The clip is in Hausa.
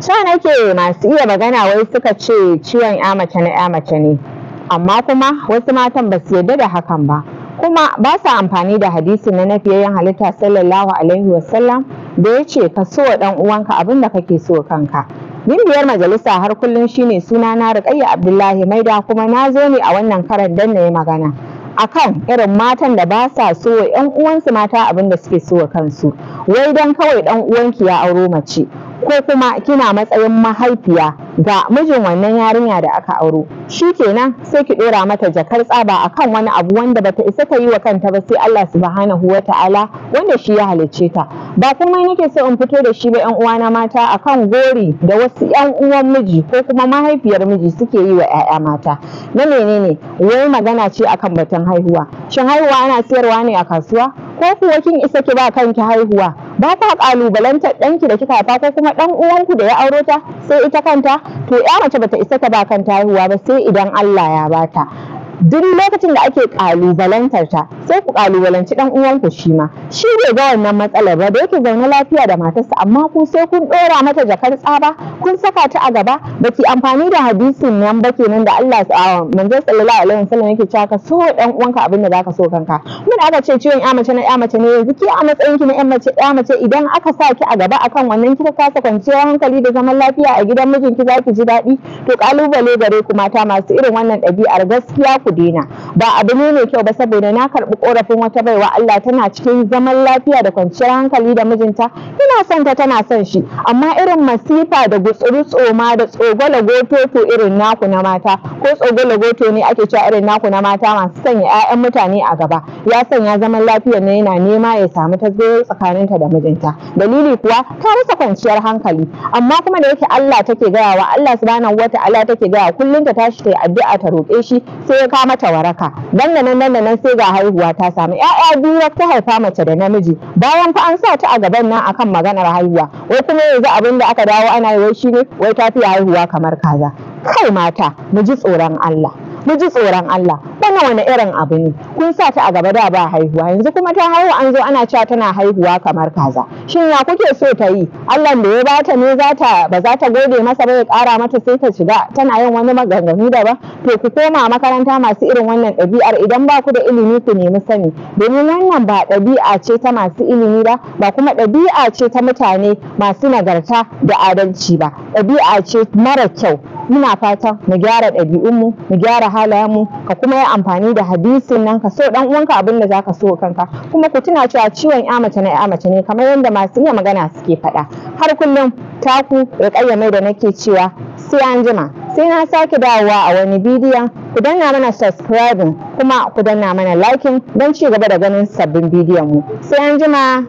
Sha nake masu iya magana wai suka ce ciwon ya mace na ya mace ne, amma kuma wasu matan ba su yarda da hakan ba, kuma ba sa amfani da hadisi na fiyayyen halitta sallallahu alaihi wasallam da ya ce ka so wa ɗan uwanka abin da kake so kanka. Gimbiyar majalisa har kullum shine suna na Ruqayya Abdullahi Maida, kuma na zo ne a wannan karan dan na yi magana akan irin matan da ba sa so wa 'yan uwansu mata abin da suke so wa kansu, wai dan kawai ɗan uwanki ya auro mace ko kuma kina matsayin mahaifiya ga mijin wannan yarinya da aka auro, shikenan sai ki dora mata jakar tsaba akan wani abu wanda bata isa ta yi wa kanta ba sai Allah subhanahu wata'ala wanda shi ya halicce ta. Ba kuma nake so in fito da shi ba 'yan uwana mata akan gori da wasu 'yan uwan miji ko kuma mahaifiyar miji suke yi wa 'ya'ya mata. Na menene? Wai magana ce akan batun haihuwa. Shin haihuwa ana siyarwa ne a kasuwa? Ko kuwa kin isa ki ba kanki haihuwa? Ba ta kalubalantar ɗanki da kika haifa ko kuma ɗan uwanku da ya auro ta sai ita kanta? To ya mace bata isa ta ba kanta haihuwa ba sai idan Allah ya bata. Duk lokacin da ake kalubalantar ta sai ku kalubalanci dan uwanku shi ma, shi bai ga wannan matsalar ba da yake zaune lafiya da matarsa, amma ku sai kun dora mata jakar tsaba kun saka ta a gaba. Baki amfani da hadisin nan ba kenan da Allah manzo sallallahu alaihi wasallam yake cewa ka so dan uwanka abin da zaka so kanka. Mun aka ce ciwon ya mace na ya mace ne, yanzu ki a matsayin ki na ya mace idan aka sa ki a gaba akan wannan kika kasa kwanciyar hankali da zaman lafiya a gidan mijinki zaki ji daɗi? To kalubale gare ku mata masu irin wannan ɗabi'ar, gaskiya ku daina, ba abu ne mai kyau ba, saboda na karɓi korafin wata baiwa Allah tana cikin zaman lafiya da kwanciyar hankali da mijinta, tana son ta tana son shi, amma irin masifa da gutsuru tsoma da tsogala gototo irin naku na mata, ko tsogala goto ne ake cewa irin naku na mata masu sanya 'ya'yan mutane a gaba, ya sanya zaman lafiyar ne yana nema ya samu tasgaro tsakaninta da mijinta. Dalili kuwa ta rasa kwanciyar hankali, amma kuma da yake Allah take gaya wa, Allah subhanahu wata'ala take gaya kullum ta tashi ta yi addu'a ta roƙe shi sai ya mata waraka. Dan da nan sai ga haihuwa ta samu. 'Ya'ya biyu ta haifa mace da namiji, bayan fa an sa ta a gaban nan akan maganar haihuwa, wai kuma yanzu abin da aka dawo ana yi wai shine wai ta fi haihuwa kamar kaza. Kai mata mu ji tsoron Allah, mu ji tsoron Allah. Wannan wani irin abu ne? Kun sa ta a gaba da ba haihuwa, yanzu kuma ta haihu an zo ana cewa tana haihuwa kamar kaza. Shin ya kuke so ta yi? Allah da ya bata ne ba za ta gode masa ba ya ƙara mata sai ta shiga tana yin wani maganganu daban? To ku koma makaranta masu irin wannan ɗabi'ar, idan ba ku da ilimi ku nemi sani, domin wannan ba ɗabi'a ce ta masu ilimi ba kuma ɗabi'a ce ta mutane masu nagarta da adalci ba, ɗabi'a ce mara kyau. Muna fatan mu gyara ɗabi'unmu, mu gyara halayenmu, ka kuma yi amfani da hadisin nan ka so ɗan uwanka abin da zaka so kanka. Kuma ku tuna cewa ciwon ya mace na ya mace ne, kamar yadda masu iya magana suke faɗa. Har kullum taku Ruqayya Maida nake cewa sai an jima, sai na sake dawowa a wani bidiyon. Ku danna mana subscribing kuma ku danna mana liking don ci gaba da ganin sabbin bidiyon mu. Sai an jima.